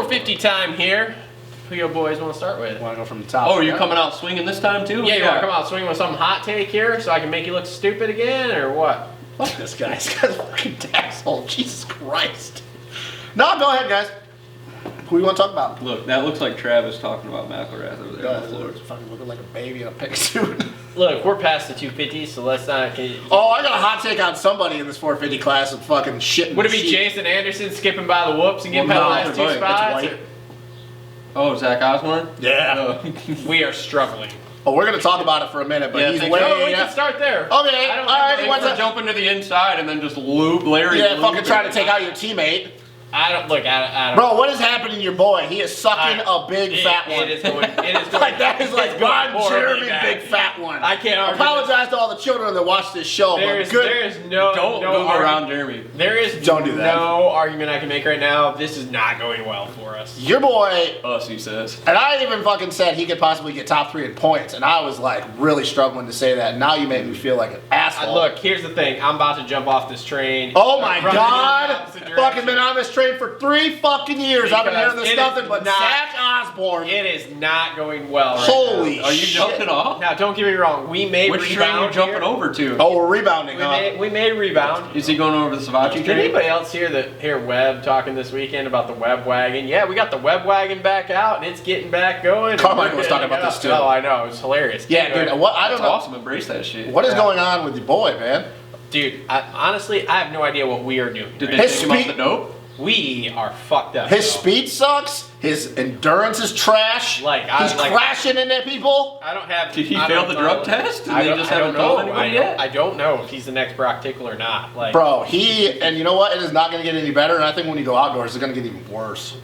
450 time here. Who you boys want to start with? Want to go from the top? Oh, you're coming out swinging this time too? Yeah, you want to come out swinging with some hot take here so I can make you look stupid again, or what? Fuck this guy. This guy's a fucking asshole. Jesus Christ. No, go ahead, guys. Who do you want to talk about? Look, that looks like Travis talking about McElrath over there on the floor. Fucking looking like a baby in a pink suit. Look, we're past the 250, so let's not. Oh, I got a hot take on somebody in this 450 class of fucking shit. Would it be Jason Anderson skipping by the whoops and getting past the last 2 spots? Oh, Zach Osborne? Yeah. We are struggling. Oh, we're gonna talk about it for a minute, but he's way. No, we can start there. Okay, all right. He wants to jump into the inside and then just loop Larry. Yeah, fucking trying to take out your teammate. I don't. Bro, what is happening to your boy? He is sucking a big fat one. It is going. Like that is like Ron Jeremy, big fat one. I can't argue. Apologize to all the children that watch this show. There is no. Don't go around Jeremy. There is don't do that. No argument I can make right now. This is not going well for us. Your boy. Us, he says. And I even fucking said he could possibly get top 3 in points, and I was like really struggling to say that. Now you make me feel like an asshole. Look, here's the thing. I'm about to jump off this train. Oh my god! Fucking been on this train for 3 fucking years. I've been hearing this nothing but Zach Osborne. It is not going well right Holy now. Are you jumping off? Now, don't get me wrong. We may Which train are you jumping over to? Oh, we're rebounding. We may rebound. Is he going over the Savachi Did train? anybody else hear Webb talking this weekend about the Webb wagon? Yeah, we got the Webb wagon back out, and it's getting back going. Carmichael was talking about this too. Oh, I know. It's hilarious. Yeah, dude. I don't know. Awesome. Embrace that shit. What is going on with your boy, man? Dude, honestly, I have no idea what we are doing. Did they take him off the dope? We are fucked up. His speed sucks. His endurance is trash. He's crashing into people. I don't have. Did he fail the drug test? And they just haven't told anybody yet? I don't know if he's the next Brock Tickle or not. Bro, and you know what? It is not going to get any better. And I think when you go outdoors, it's going to get even worse.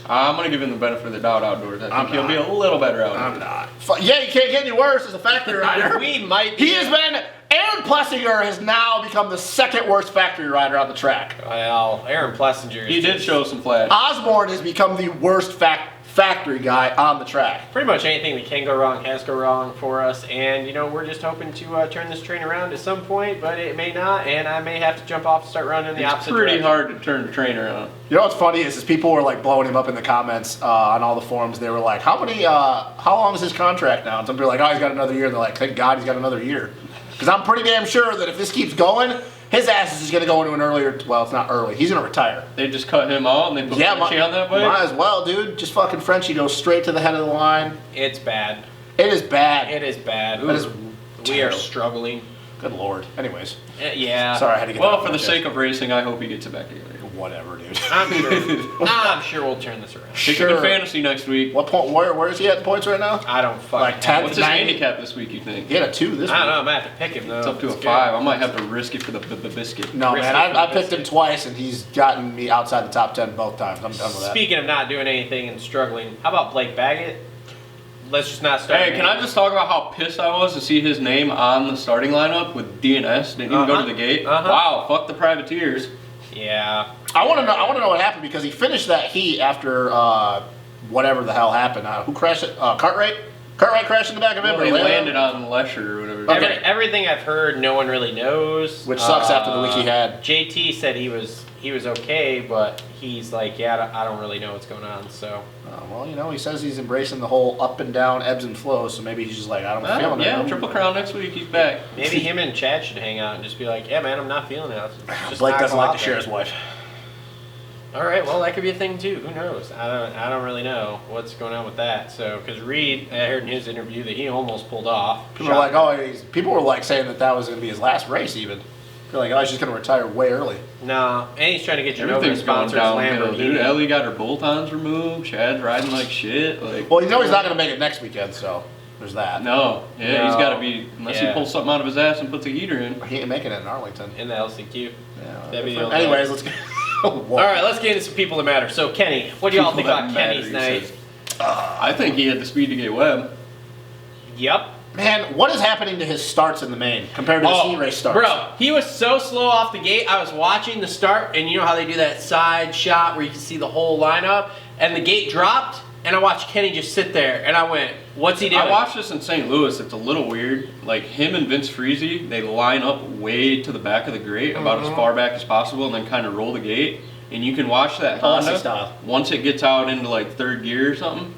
I'm going to give him the benefit of the doubt outdoors. I think he'll be a little better outdoors. I'm not. Yeah, you can't get any worse as a factory rider. We might be. He has been. Aaron Plessinger has now become the 2nd worst factory rider on the track. Well, Aaron Plessinger. He did show some flash. Osborne has become the worst factory guy on the track. Pretty much anything that can go wrong has go wrong for us, and we're just hoping to turn this train around at some point, but it may not, and I may have to jump off and start running in the opposite direction. It's pretty hard to turn the train around. You know what's funny is people were like blowing him up in the comments on all the forums. They were like, how long is his contract now? And some people are like, oh, he's got another year. And they're like, thank God he's got another year. Because I'm pretty damn sure that if this keeps going, his ass is just going to go into an earlier, well, it's not early. He's going to retire. They just cut him out and they put Frenchie on that way? Might as well, dude. Just fucking Frenchie goes straight to the head of the line. It's bad. It is bad. It is bad. We are struggling. Good Lord. Anyways. Yeah. Sorry, I had to get Well, for the sake of racing, I hope he gets it back together. Whatever, dude. I'm sure we'll turn this around. Pick him in fantasy next week. What point? Where is he at in points right now? I don't fucking like 10th, What's his handicap this week, you think? He had a 2 this week. I don't know. I might have to pick him, though. It's up to a 5. I might have to risk it for the biscuit. No, man. I picked him twice, and he's gotten me outside the top 10 both times. I'm done with that. Speaking of not doing anything and struggling, how about Blake Baggett? Let's just not start. Hey, can I just talk about how pissed I was to see his name on the starting lineup with DNS? Didn't even go to the gate. Wow, fuck the privateers. Yeah. I want to know what happened because he finished that heat after whatever the hell happened. Who crashed it? Cartwright? Cartwright crashed in the back of him? Well, he landed on Lesher or whatever. Okay. Everything I've heard, no one really knows. Which sucks after the week he had. JT said he was okay, but he's like, yeah, I don't really know what's going on. So. Well, he says he's embracing the whole up and down ebbs and flows. So maybe he's just like, I don't feel it. Yeah, Triple Crown next week. He's back. Maybe him and Chad should hang out and just be like, yeah, man, I'm not feeling it. Blake doesn't like to share his wife. All right, well, that could be a thing too. Who knows? I don't really know what's going on with that. So, because Reed, I heard in his interview that he almost pulled off. People were like saying that was going to be his last race even. They're like, he's just going to retire way early. No, and he's trying to get your Everything's going downhill, dude. Lamborghini. Ellie got her bolt-ons removed. Chad's riding like shit. Well, he's not going to make it next weekend, so there's that. No, he's got to be, unless he pulls something out of his ass and puts a heater in. He ain't making it in Arlington. In the LCQ. Yeah. Anyways, let's go. All right, let's get into some people that matter. So, Kenny, what do y'all think about Kenny's night? I think he had the speed to get Webb. Yep. Man, what is happening to his starts in the main compared to his heat race starts? Bro, he was so slow off the gate. I was watching the start, and you know how they do that side shot where you can see the whole lineup, and the gate dropped, and I watched Kenny just sit there, and I went, what's he doing? I watched this in St. Louis. It's a little weird. Like, him and Vince Friese, they line up way to the back of the grate, about as far back as possible, and then kind of roll the gate. and you can watch that Alessi Honda. style. Once it gets out into like third gear or something,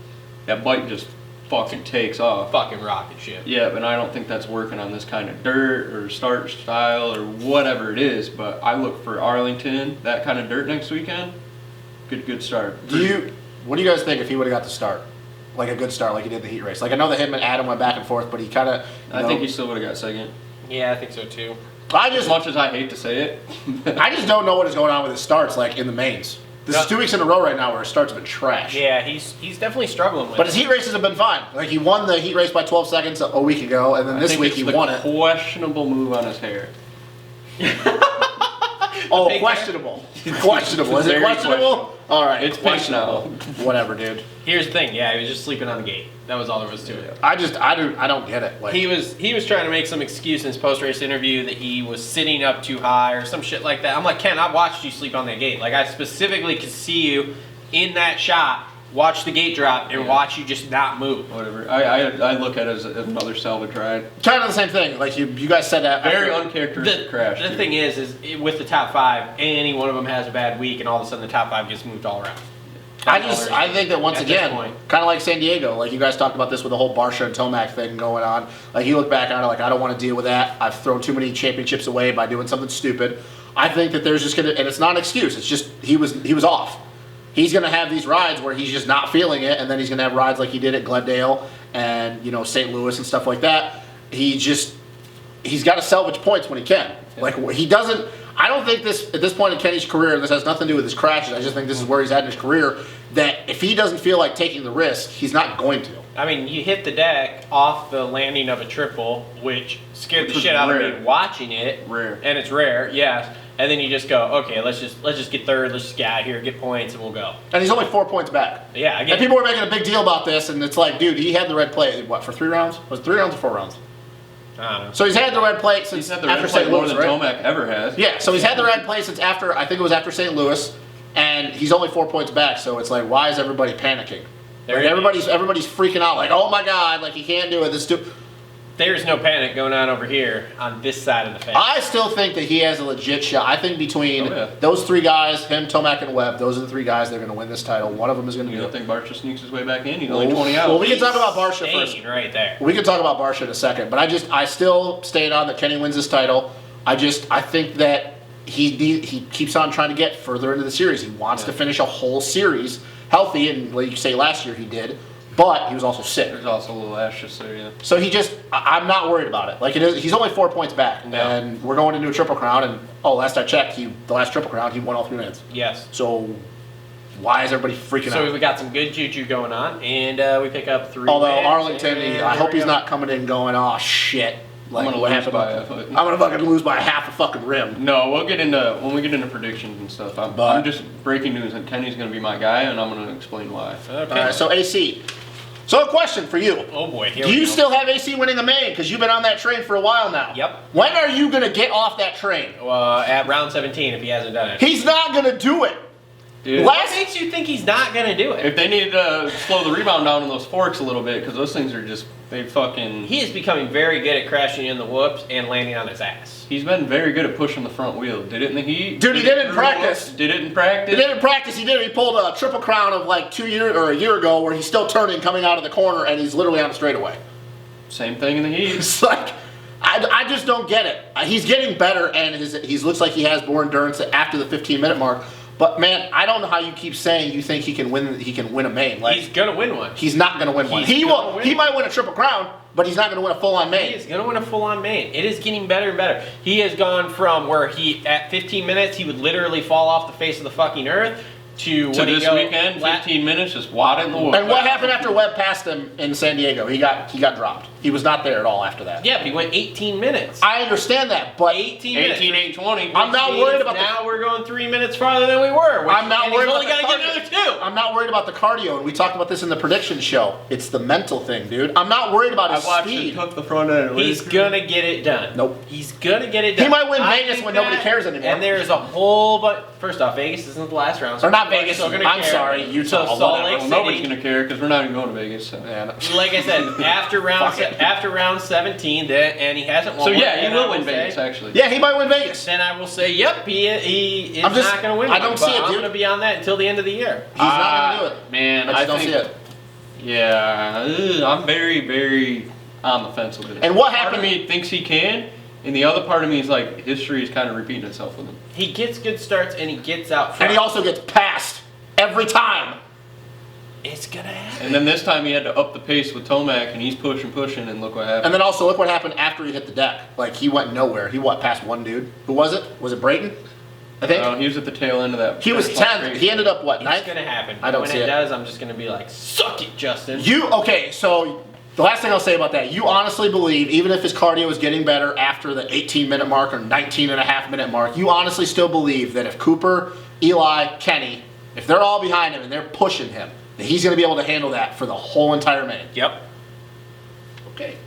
that bike just fucking takes off. Fucking rocket ship. Yeah, but I don't think that's working on this kind of dirt or start style or whatever it is. But I look for Arlington, that kind of dirt next weekend. Good start. What do you guys think if he would have got the start? Like a good start, like he did the heat race. Like I know that him and Adam went back and forth, but he kind of. I think he still would have got second. Yeah, I think so too. As much as I hate to say it. I just don't know what is going on with his starts, like in the mains. This is 2 weeks in a row right now where his starts have been trash. Yeah, he's definitely struggling with it. But his heat races have been fine. Like he won the heat race by 12 seconds a week ago, and then this week he won it. Questionable move on his hair. Oh, questionable. Questionable. Is it Very questionable? All right. It's pink now. Whatever, dude. Here's the thing. Yeah, he was just sleeping on the gate. That was all there was to it. I don't get it. Like He was trying to make some excuse in his post-race interview that he was sitting up too high or some shit like that. I'm like, Ken, I watched you sleep on that gate. Like, I specifically could see you in that shot, watch the gate drop, and watch you just not move. Whatever. I look at it as another salvage ride. kind of the same thing. Like you guys said that. Very after- uncharacteristic crash. The too. thing is with the top five, any one of them has a bad week, and all of a sudden the top five gets moved all around. I think that once At this again, point. kind of like San Diego, like you guys talked about this with the whole Barsha and Tomac thing going on. Like you look back on it, like I don't want to deal with that. I've thrown too many championships away by doing something stupid. I think that there's just gonna, and it's not an excuse. It's just he was off. He's gonna have these rides where he's just not feeling it, and then he's gonna have rides like he did at Glendale and St. Louis and stuff like that. He's got to salvage points when he can. Like he doesn't. I don't think this, at this point in Kenny's career, and this has nothing to do with his crashes, I just think this is where he's at in his career, that if he doesn't feel like taking the risk, he's not going to. I mean, you hit the deck off the landing of a triple, which scared the was shit out of rare. me watching it. Rare. And it's rare, yes. And then you just go, okay, let's just get third, let's just get out of here, get points, and we'll go. And he's only 4 points back. Yeah, I get And people were making a big deal about this, and it's like, dude, he had the red plate, what, for 3 rounds? Was it 3 rounds or 4 rounds? I don't know. So he's had the red plate since He's had the after red plate St. more Louis, than right? Tomac ever has. Yeah, so he's had the red plate since after, I think it was after St. Louis, and he's only 4 points back, so it's like, why is everybody panicking? Like, everybody's freaking out, like, oh my god, like he can't do it, There's no panic going on over here on this side of the fence. I still think that he has a legit shot. I think between those 3 guys, him, Tomac, and Webb, those are the 3 guys that are going to win this title. One of them is going to You do don't it. think Barsha sneaks his way back in? He's only 20 out. Well, we can talk about Barsha first. Staying right there. We can talk about Barsha in a second, but I still stayed on that Kenny wins this title. I think that he keeps on trying to get further into the series. He wants to finish a whole series healthy, and like you say, last year he did, but he was also sick. There's also a little ashes there, yeah. So I'm not worried about it. Like he's only 4 points back, and we're going into a Triple Crown. And last I checked, the last Triple Crown, he won all 3 minutes. Yes. So why is everybody freaking out? So we got some good juju going on, and we pick up 3 Although wins, Arlington, and I hope here we he's go. not coming in going, oh shit. Like, I'm gonna what lose happened? by a foot. I'm gonna fucking lose by half a fucking rim. No, when we get into predictions and stuff. I'm just breaking news, and Kenny's gonna be my guy, and I'm gonna explain why. Okay. All right, so AC. So a question for you. Oh boy. Here Do we you go. still have AC winning a main? Because you've been on that train for a while now. Yep. When are you gonna get off that train? At round 17 if he hasn't done it. He's not gonna do it. Dude, What makes you think he's not gonna do it? if they need to slow the rebound down on those forks a little bit, because those things are just, they fucking... He is becoming very good at crashing in the whoops and landing on his ass. He's been very good at pushing the front wheel. Did it in the heat. Dude, he did it in practice. Did it in practice. He did it in practice. He did it. He pulled a Triple Crown of like a year ago where he's still turning, coming out of the corner, and he's literally on a straightaway. Same thing in the heat. It's like, I just don't get it. He's getting better, and he looks like he has more endurance after the 15-minute mark. But man, I don't know how you keep saying you think he can win a main. Like, He's gonna win one. he's not going to win one. He might win a Triple Crown, but he's not going to win a full-on He main. is gonna win a full-on main. It is getting better and better. He has gone from where at 15 minutes he would literally fall off the face of the fucking earth to This weekend, 15 minutes, just wad in the wood. And what happened after Webb passed him in San Diego? He got dropped. He was not there at all after that. Yeah, but he went 18 minutes. I understand that, but 18 minutes. 18-8-20. I'm not worried about now we're going 3 minutes farther than we were. I'm not worried about He's only got to get another 2. I'm not worried about the cardio, and we talked about this in the prediction show. It's the mental thing, dude. I'm not worried about his I watched speed. him tuck the front end. He's gonna get it done. Nope. He's gonna get it done. He might win I Vegas think when nobody that, cares anymore. And there's a whole but first off, Vegas isn't the last round. Or not Vegas. Still gonna I'm care. sorry, So Utah. Salt whatever. Lake Well, nobody's City. gonna care because we're not even going to Vegas. So. Man. Like I said, after round 17, and he hasn't won. So one, yeah, then he will I win say- Vegas actually. Yeah, he might win Vegas. Then I will say, yep, he is I'm just- not going to win. I don't one, see but it, I'm dude. going to be on that until the end of the year. He's not going to do it. Man, I just don't think, see it. Yeah, I'm very, very on the fence with it. And what Part happened? of me thinks he can, and the other part of me is like, history is kind of repeating itself with him. He gets good starts and he gets out front. And he also gets passed every time. It's going to happen. And then this time he had to up the pace with Tomac, and he's pushing, and look what happened. And then also look what happened after he hit the deck. Like he went nowhere. He passed one dude. Who was it? Was it Brayton? I think. He was at the tail end of that. He was that 10th. race. He ended up what? It's 9th? going to happen. I don't when see it it. does, I'm just going to be like, suck it, Justin. Okay, so the last thing I'll say about that, you honestly believe, even if his cardio is getting better after the 18-minute mark or 19.5-minute mark, you honestly still believe that if Cooper, Eli, Kenny, if they're all behind him and they're pushing him, that he's going to be able to handle that for the whole entire main? Yep. Okay.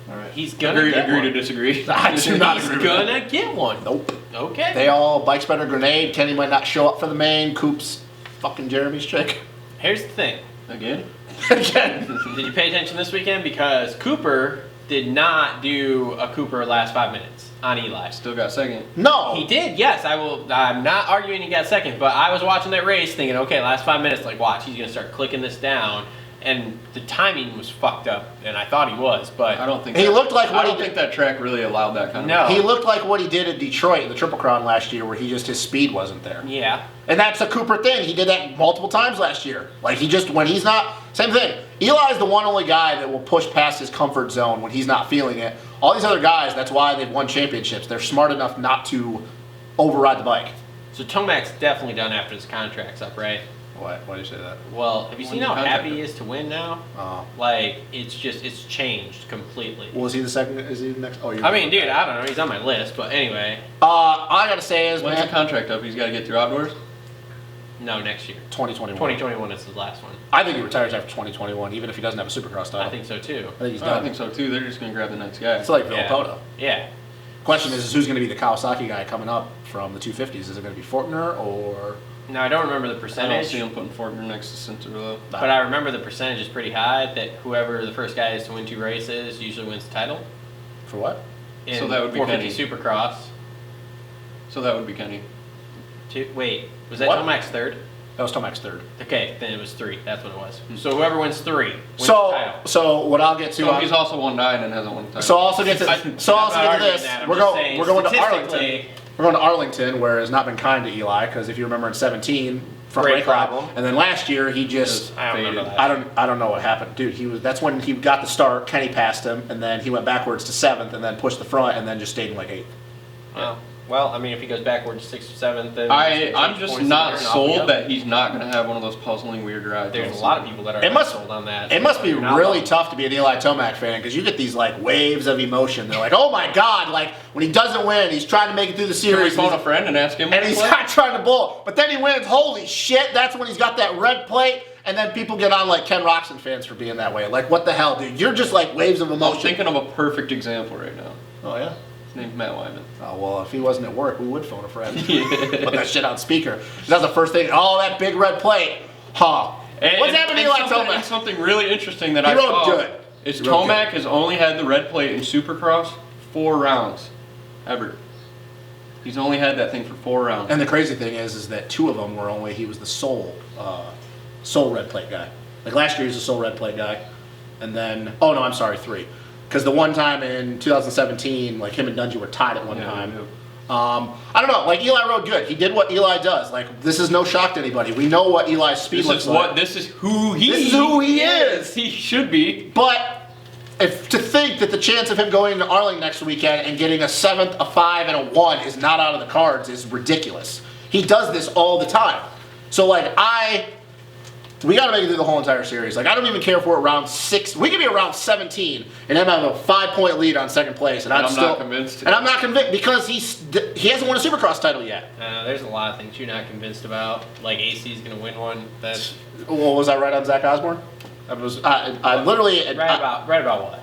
All right. He's going to Agree, get agree one. to disagree. I do not He's agree with that. going to get one. Nope. Okay. They all bike spreader grenade. Kenny might not show up for the main. Coop's fucking Jeremy's chick. Here's the thing. Again? Again. Did you pay attention this weekend? Because Cooper did not do a Cooper last 5 minutes on Eli. Still got second. No. He did, yes. I'm not arguing he got second, but I was watching that race thinking, okay, last 5 minutes, like, watch, he's going to start clicking this down. And the timing was fucked up, and I thought he was, but I don't think He looked like what I he don't think that track really allowed that kind No. of. He looked like what he did at Detroit in the Triple Crown last year, where his speed wasn't there. yeah. And that's a Cooper thing. He did that multiple times last year. Like when he's not, same thing. Eli's the one only guy that will push past his comfort zone when he's not feeling it. All these other guys, that's why they've won championships. They're smart enough not to override the bike. So Tomac's definitely done after his contract's up, right? What? Why do you say that? Well, have you seen When's how the contract happy he up? is to win now? Oh. Like, it's changed completely. Well, is he the second? Is he the next? Oh, you're. I mean, dude, I don't know. He's on my list, but anyway. All I gotta say is, When's the man, contract up? He's got to get through outdoors. No, next year. 2021. 2021 is his last one. I think he retires after 2021, even if he doesn't have a Supercross title. I think so, too. I think he's I done. think so too. They're just going to grab the next guy. It's like Yeah. Villapoto. Yeah. Question is who's going to be the Kawasaki guy coming up from the 250s? Is it going to be Fortner or? Now, I don't remember the I don't percentage, see him putting Fortner next to Cinderella. but I remember the percentage is pretty high that whoever the first guy is to win 2 races usually wins the title. For what? In So that would be 450 Supercross. So that would be Kenny. Wait, was that What? Tomac's third? That was Tomac's third. Okay, then it was 3. That's what it was. So whoever wins 3 wins the So, title. so what I'll get to. So he's also won 9 and hasn't won the title. So I'll also get to. So I'll also I'm get not to this. arguing that, I'm We're just going. saying, We're going to statistically, Arlington. We're going to Arlington, where it's not been kind to Eli, because if you remember in 17, front Great brake line, problem. and then last year he just. I don't remember faded. that. I don't know what happened, dude. That's when he got the start. Kenny passed him, and then he went backwards to 7th, and then pushed the front, and then just stayed in like 8th. Well, I mean, if he goes backwards 6th or 7th, then I'm just not points in there and off we sold go. that he's not going to have one of those puzzling weird rides. There's a also. lot of people that are It must- sold on that. It must be You're not really alone. tough to be an Eli Tomac fan, because you get these like waves of emotion. They're like, oh my god, like when he doesn't win, he's trying to make it through the Can we series. phone a friend and ask him? And what he's play? not trying to bull. But then he wins. Holy shit. That's when he's got that red plate. And then people get on like Ken Roxon fans for being that way. Like, what the hell, dude? You're just like waves of I'm emotion. thinking of a perfect example right now. Oh, yeah? His name's Matt Wyman. Oh, well, if he wasn't at work, we would phone a friend. Yeah. Put that shit on speaker. That's the first thing. Oh, that big red plate. Huh. What's happened to Eli something, Tomac? and something really interesting that He I rode saw good. is He rode Tomac has only had the red plate in Supercross 4 rounds, ever. He's only had that thing for 4 rounds. And the crazy thing is that 2 of them were only, he was the sole red plate guy. Like last year he was the sole red plate guy. And then, oh no, I'm sorry, 3. Because the one time in 2017, like him and Dungy were tied at one time. Yeah. I don't know, like Eli rode good. He did what Eli does. Like, this is no shock to anybody. We know what Eli's speed looks like. This is who he This is who he is. He should be. But if to think that the chance of him going into Arling next weekend and getting a 7th, a 5, and a 1 is not out of the cards is ridiculous. He does this all the time. So like we gotta make it through the whole entire series. Like I don't even care if we're around 6. We could be around 17 and him have a 5-point lead on 2nd place, and I'm I'm still not convinced. And I'm not convinced because he hasn't won a Supercross title yet. There's a lot of things you're not convinced about. Like AC's going to win one. That's Well, was I right on Zach Osborne? I literally right about what?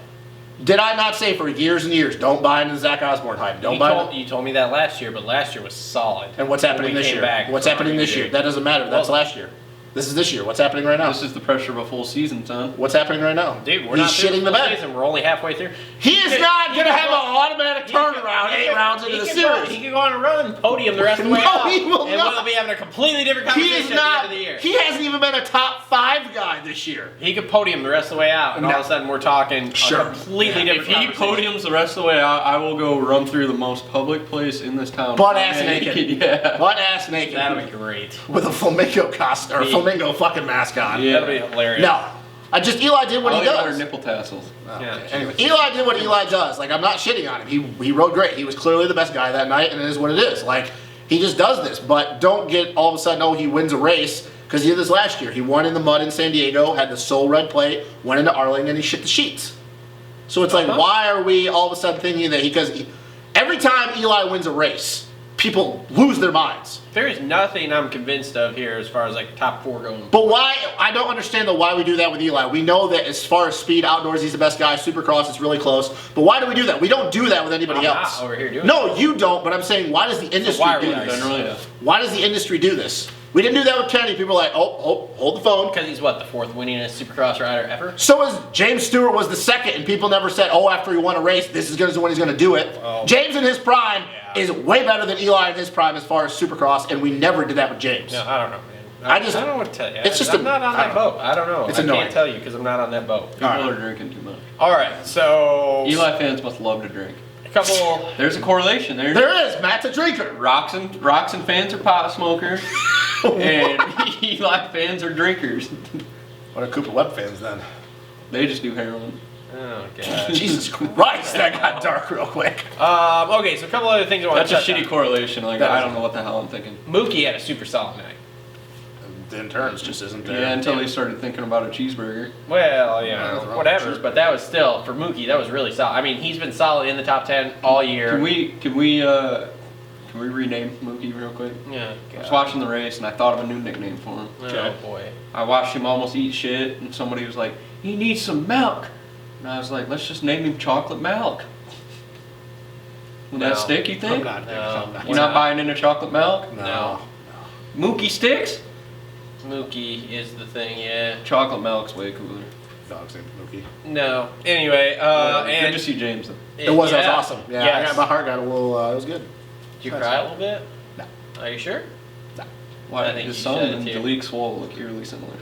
Did I not say for years and years, don't buy into the Zach Osborne hype? Don't buy into. You told me that last year, but last year was solid. And what's happening this year? What's happening this year? That doesn't matter. That's last year. This is this year. What's happening right now? This is the pressure of a full season, son. What's happening right now? Dude, we're He's not shitting the bed. season. We're only halfway through. He is not going to have an automatic turnaround 8 rounds into the series. He could go on a run, podium the rest of the way No, out. he will and not. we'll be having a completely different He conversation is not. at the end of the year. He hasn't even been a top 5 guy this year. He could podium the rest of the way out, and all of a sudden we're talking Sure. a completely different If he conversation. podiums the rest of the way out, I will go run through the most public place in this town. Butt-ass naked. Yeah. Butt-ass naked. That'll be great. With a flamingo costume, or Yeah. flamingo fucking mask on. Yeah. That'll be hilarious. No. Eli did what he does. Nipple tassels. Yeah. Anyway, Eli did what Eli does. Like, I'm not shitting on him. He rode great. He was clearly the best guy that night, and it is what it is. Like, he just does this. But don't get all of a sudden, oh, he wins a race, because he did this last year. He won in the mud in San Diego, had the sole red plate, went into Arlington, and he shit the sheets. So it's like, why are we all of a sudden thinking that because every time Eli wins a race, people lose their minds. There is nothing I'm convinced of here as far as like top 4 going. But why? I don't understand why we do that with Eli. We know that as far as speed outdoors, he's the best guy. Supercross, it's really close. But why do we do that? We don't do that with anybody I'm else. not over here doing No, you don't. But I'm saying, why does the industry why are do we this? Generally, yeah. Why does the industry do this? We didn't do that with Kenny. People are like, oh, hold the phone. Because he's what, the 4th winningest Supercross rider ever? So is James Stewart was the 2nd, and people never said, oh, after he won a race, this is when he's going to do it. Oh. James in his prime is way better than Eli in his prime as far as Supercross, and we never did that with James. No, I don't know, man. I don't know what to tell you. it's just I'm not on that boat. I don't know. It's I annoying. can't tell you because I'm not on that boat. People are drinking too much. All right, so Eli fans must love to drink. a couple. There's a correlation there. There is. Matt's a drinker. Roxon fans are pot smokers, and Eli fans are drinkers. What are Cooper Webb fans then? They just do heroin. Oh god. Jesus Christ, that got dark real quick. Okay, so a couple other things I want That's to a touch shitty on. correlation. Like That I is- don't know what the hell I'm thinking. Mookie had a super solid night. The interns just isn't there. Yeah, until they started thinking about a cheeseburger. Well, nothing wrong with whatever. cheese. But that was still for Mookie. That was really solid. I mean, he's been solid in the top 10 all year. Can we rename Mookie real quick? Yeah. I was watching the race and I thought of a new nickname for him. Oh boy. I watched him almost eat shit, and somebody was like, "He needs some milk," and I was like, "Let's just name him Chocolate Milk." Would that No. stick? You think? I'm not. No. You're not buying into chocolate milk? No. Mookie sticks? Mookie is the thing. Yeah. Chocolate milk's way cooler. Dog's named Mookie. No. Anyway, Good and to see James. Though. It was awesome. Yeah, Yes. my heart got a little. It was good. Did you cry a little bit? No. Are you sure? Why I think his you son should, and too. Jalik Swole look eerily similar.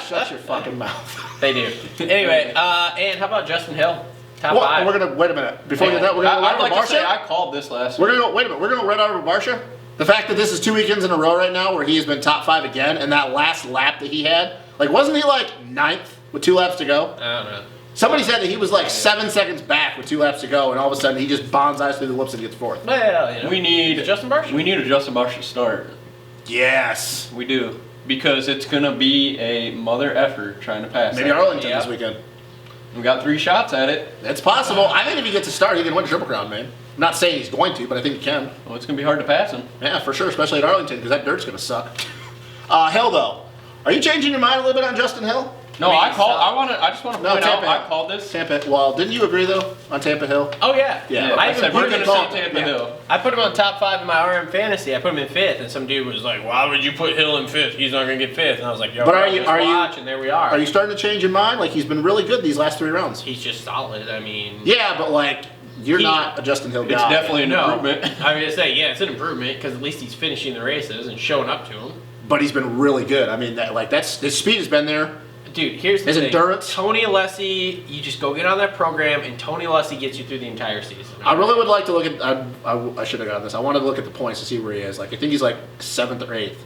Shut your fucking mouth. They do. Anyway, and how about Justin Hill? Top Well, 5. we're gonna wait a minute before we get that. We're gonna I'd let like to say Barsha. I called this last We're week. gonna go. Wait a minute. We're gonna go right out of Barsha. The fact that this is 2 weekends in a row right now where he has been top 5 again, and that last lap that he had, like, wasn't he like 9th with 2 laps to go? I don't know. Somebody said that he was like 7 seconds back with 2 laps to go, and all of a sudden he just bonsais through the whoops and gets 4th. Well, you know. We need Justin Barsha. We need a Justin Barsha start. Yes. We do, because it's gonna be a mother effort trying to pass. Maybe that. Arlington Yeah. this weekend. We got 3 shots at it. It's possible. I think if he gets a start, he can win Triple Crown, man. I'm not saying he's going to, but I think he can. Well, it's gonna be hard to pass him. Yeah, for sure, especially at Arlington, because that dirt's gonna suck. Hill, though. Are you changing your mind a little bit on Justin Hill? No, I I mean, called. so- I just want to No, point out. Tampa. I called this. Tampa. Well, didn't you agree, though, on Tampa Hill? Oh yeah. Yeah. I even said put we're him gonna in see top- Tampa yeah. Hill. I put him on top 5 in my RM fantasy. I put him in 5th, and some dude was like, "Why would you put Hill in 5th? He's not gonna get 5th." And I was like, "Yo, But bro, are you- just are you- watch," and there we are. Are you starting to change your mind? Like, he's been really good these last 3 rounds. He's just solid. I mean, Yeah, but, like, you're He- not a Justin Hill guy. It's definitely an no. improvement. I mean, to say, yeah, it's an improvement because at least he's finishing the races and showing up to them. But he's been really good. I mean, his speed has been there. Dude, here's the His thing. endurance. Tony Alessi, you just go get on that program, and Tony Alessi gets you through the entire season. I really would like to look at. I should have gotten this. I wanted to look at the points to see where he is. Like, I think he's like 7th or 8th.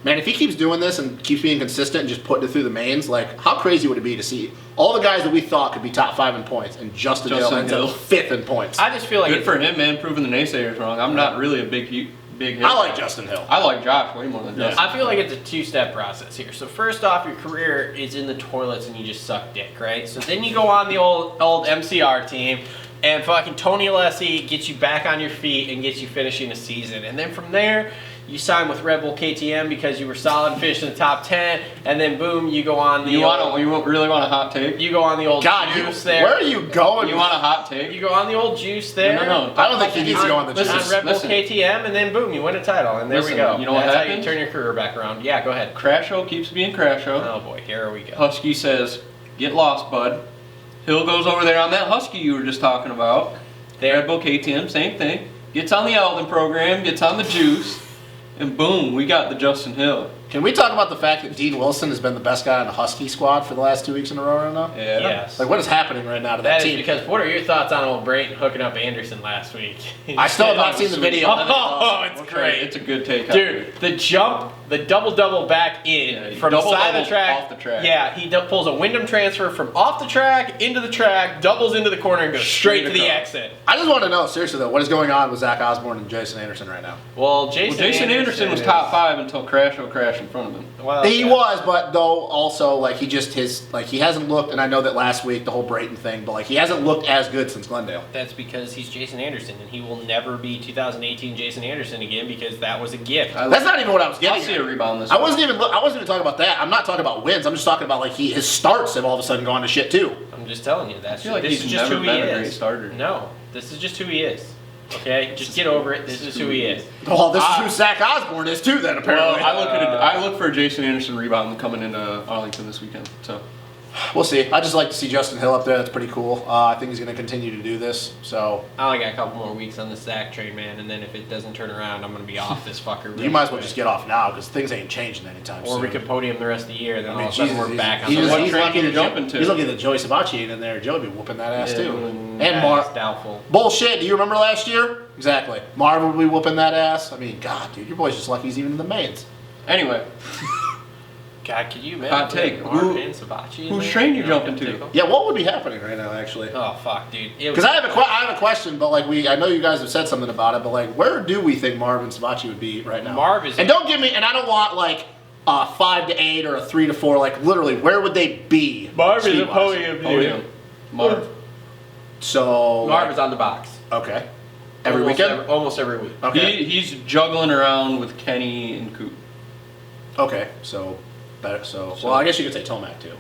Man, if he keeps doing this and keeps being consistent and just putting it through the mains, like, how crazy would it be to see all the guys that we thought could be top 5 in points and Justin Hill ends Hill. up 5th in points? I just feel like Good for him, man, proving the naysayers wrong. I'm not really a big hit. I like Justin Hill. I like Josh way more than Justin. I feel like it's a 2-step process here. So first off, your career is in the toilets and you just suck dick, right? So then you go on the old MCR team, And fucking Tony Alessi gets you back on your feet and gets you finishing the season. And then from there, you sign with Red Bull KTM because you were solid, finished in the top 10, and then boom, you go on the. You really want a hot take? You go on the old juice there. Where are you going? You want a hot take? You go on the old juice there. No. I don't think he needs to go on the juice. On Red Bull KTM, and then boom, you win a title, and there we go. You know what That's happens? how you turn your career back around. Yeah, go ahead. Crasho keeps being Crasho. Oh boy, here we go. Husky says, "Get lost, bud." Hill goes over there on that Husky you were just talking about. Red Bull KTM, same thing. Gets on the Eldon program, gets on the juice, and boom, we got the Justin Hill. Can we talk about the fact that Dean Wilson has been the best guy on the Husky squad for the last 2 weeks in a row right now? Yeah. Yes. Like, what is happening right now to that That is team? because what are your thoughts on old Brayton hooking up Anderson last week? I still have not seen the video. Oh, it's Okay, great. It's a good take. Dude, the jump, the double back in Yeah, from the side of the double-double track. off the track. Yeah, he pulls a Wyndham transfer from off the track into the track, doubles into the corner, and goes straight to the across. exit. I just want to know, seriously though, what is going on with Zach Osborne and Jason Anderson right now? Well, Jason Anderson was top 5 until Crasho crashed in front of him. Well, He yeah. was, but though also like he hasn't looked, and I know that last week the whole Brayton thing, but like he hasn't looked as good since Glendale. That's because he's Jason Anderson, and he will never be 2018 Jason Anderson again because that was a gift. That's not even what I was getting. I'll see at. a rebound this I week. wasn't even talking about that. I'm not talking about wins. I'm just talking about like his starts have all of a sudden gone to shit too. I'm just telling you, I feel like this he's is just never who been he a great is. starter. No, this is just who he is. Okay, just get over it. This is who he is. Well, this is who Zach Osborne is too. Then apparently, Well, I look for a Jason Anderson rebound coming into Arlington this weekend. So we'll see. I just like to see Justin Hill up there. That's pretty cool. I think he's going to continue to do this. So I only got a couple more weeks on the Zach train, man, and then if it doesn't turn around, I'm gonna be off this fucker. you might as well just get off now because things ain't changing anytime Or soon. we could podium the rest of the year, then I mean, all of a sudden Jesus, we're back on he's, the he's, What he's train lucky are you that jumping to? He's looking at Joey Savatgy ain't in there. Joey be whooping that ass too. And That's Marv. doubtful. Bullshit. Do you remember last year? Exactly. Marv would be whooping that ass. I mean, God, dude, your boy's just lucky he's even in the mains. anyway, God, could you imagine? Hot take. Marv and Savatgy in whose there? train you know, jumping to? take 'em? Yeah, what would be happening right now, actually? Oh fuck, dude. It was- Because I have a question, but like I know you guys have said something about it, but like, where do we think Marv and Savatgy would be right now? Marv is- and don't give me, and I don't want like a 5 to 8 or a 3 to 4. Like literally, where would they be? Marv is a speed-wise? podium, Podium. Marv. So Marv is on the box. okay, every Almost weekend. almost every week. Okay, He's juggling around with Kenny and Coop. okay, so better. So well, I guess you could say Tomac too.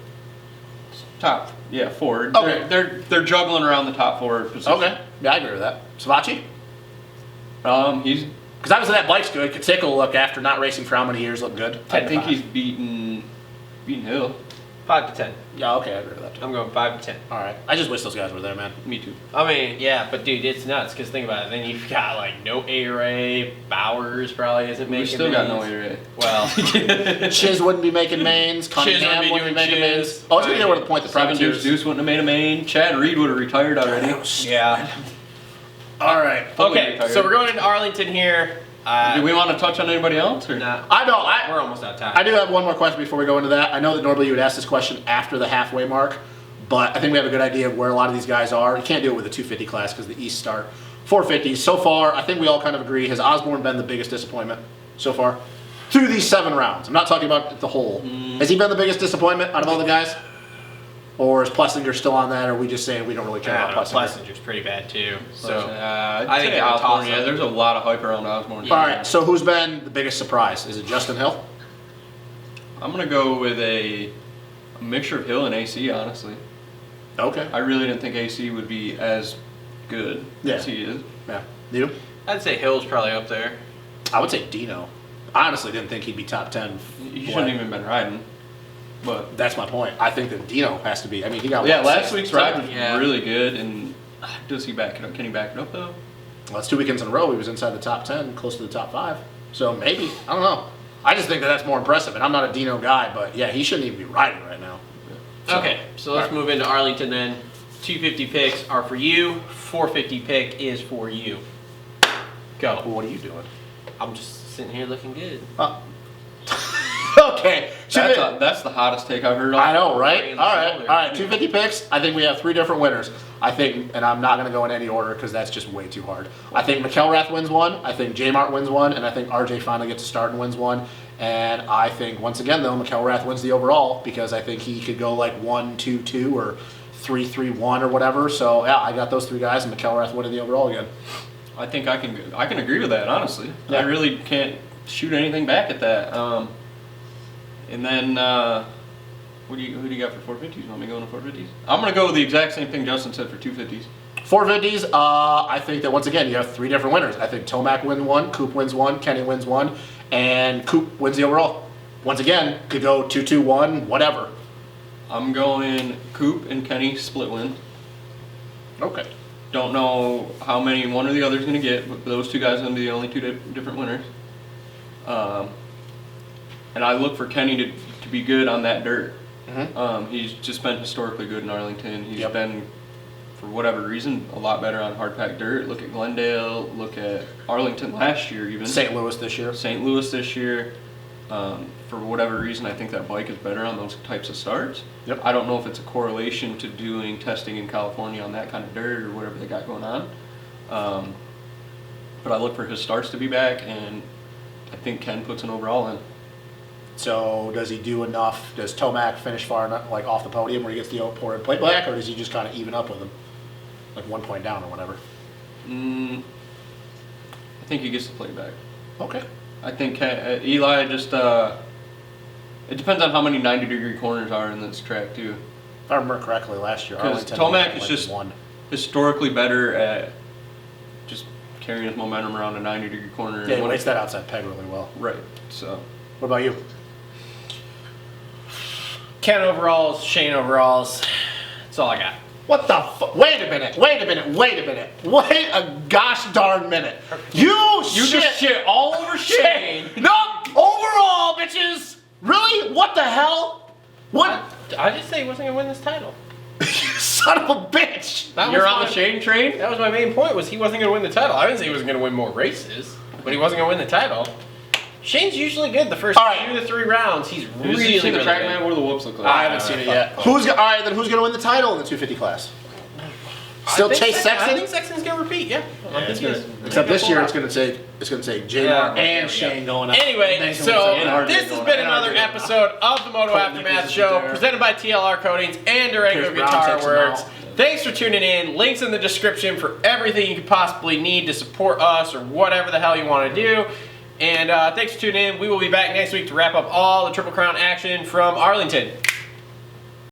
Top, yeah, forward. Okay. They're juggling around the top forward position. Okay, yeah, I agree with that. Savatgy, He's. because obviously that bike's good. Katik will look after not racing for how many years look good. I 10 to think 5. he's beaten Hill. 5 to 10. Yeah, okay, I agree with that too. I'm going 5 to 10. All right, I just wish those guys were there, man. Me too. I mean, yeah, but dude, it's nuts. Because think about it. Then you've got like no A-Ray. Bowers probably isn't making. We still got no mains. area. Well, Chiz wouldn't be making mains. Cunningham be wouldn't be doing making Chiz. mains. Oh, it's gonna get over the point. The Seven privateers. Deuce wouldn't have made a main. Chad Reed would have retired already. yeah. All right. Fully Okay, retired. so we're going into Arlington here. Do we want to touch on anybody else? Or? Nah, I know. we're almost out of time. I do have one more question before we go into that. I know that normally you would ask this question after the halfway mark, but I think we have a good idea of where a lot of these guys are. You can't do it with the 250 class because the East start 450s. So far, I think we all kind of agree. Has Osborne been the biggest disappointment so far through these 7 rounds? I'm not talking about the whole. Has he been the biggest disappointment out of all the guys? Or is Plessinger still on that? Or are we just saying we don't really care about Plessinger? Plessinger's pretty bad too. So I think say Osborne. toss-up. Yeah, there's a lot of hype around Osborne. All right. So who's been the biggest surprise? Is it Justin Hill? I'm gonna go with a mixture of Hill and AC. Honestly, Okay. I really didn't think AC would be as good Yeah. as he is. Yeah. You? I'd say Hill's probably up there. I would say Dino. I honestly didn't think he'd be top 10. He shouldn't even been riding. But That's my point. I think that Dino has to be. I mean, he got yeah, what, last 6, week's 7? ride was Yeah. really good. And does he back it up? Can he back it up though? Well, it's 2 weekends in a row. He was inside the top 10, close to the top 5. So maybe. I don't know. I just think that that's more impressive. And I'm not a Dino guy, but yeah, he shouldn't even be riding right now. So- Okay, so let's move into Arlington then. 250 picks are for you. 450 pick is for you. Well, Go. what are you doing? I'm just sitting here looking good. Okay. That's the hottest take I've heard. I know, right? Bring All the right. shoulder. All right. 250 picks. I think we have 3 different winners. I think, and I'm not going to go in any order because that's just way too hard. I think McElrath wins one. I think J Mart wins one. And I think RJ finally gets to start and wins one. And I think, once again, though, McElrath wins the overall because I think he could go like 1, 2, 2 or 3-3-1 or whatever. So yeah, I got those 3 guys, and McElrath winning the overall again. I think I can agree with that, honestly. Yeah. I really can't shoot anything back at that. And then who do you got for 450s? You want me to go into 450s? I'm gonna go with the exact same thing Justin said for 250s. 450s, I think that once again you have 3 different winners. I think Tomac wins 1, Coop wins 1, Kenny wins 1, and Coop wins the overall. Once again, could go 2-2-1, whatever. I'm going Coop and Kenny split win. Okay. Don't know how many one or the other is going to get, but those 2 guys are going to be the only 2 different winners. And I look for Kenny to be good on that dirt. Mm-hmm. He's just been historically good in Arlington. He's Yep. been, for whatever reason, a lot better on hard packed dirt. Look at Glendale. Look at Arlington last year even. St. Louis this year. St. Louis this year. For whatever reason, I think that bike is better on those types of starts. Yep. I don't know if it's a correlation to doing testing in California on that kind of dirt or whatever they got going on. But I look for his starts to be back, and I think Ken puts an overall in. So does he do enough? Does Tomac finish far enough, like off the podium where he gets the pour and plate back, or does he just kind of even up with him, like 1 point down or whatever? I think he gets the play back. Okay. I think Eli just, it depends on how many 90-degree corners are in this track too. If I remember correctly, last year Because Arlington Tomac won, is like, just 1. historically better at just carrying his momentum around a 90-degree corner. Yeah, he weights that outside peg really well. Right, so. What about you? Ken overalls, Shane overalls. That's all I got. What the fuck? Wait a minute. Wait a gosh darn minute. You just shit all over Shane. No, overall, bitches. Really? What the hell? What? I just say he wasn't gonna win this title. Son of a bitch. You're on the Shane train? That was my main point. Was he wasn't gonna win the title. I didn't say he wasn't gonna win more races, but he wasn't gonna win the title. Shane's usually good the first 2 to 3 rounds. He's really, Did you see the really track good. man? What do the whoops look like? I haven't seen it yet. All right, then who's going to win the title in the 250 class? Still Chase Sexton? I think Sexton's gonna repeat. Yeah. Except this year it's going to take JR and Shane going up. Anyway, so this has been another episode of the Moto Aftermath Show, presented by TLR Coatings and Durango Guitar Works. Thanks for tuning in. Links in the description for everything you could possibly need to support us or whatever the hell you want to do. And thanks for tuning in. We will be back next week to wrap up all the Triple Crown action from Arlington.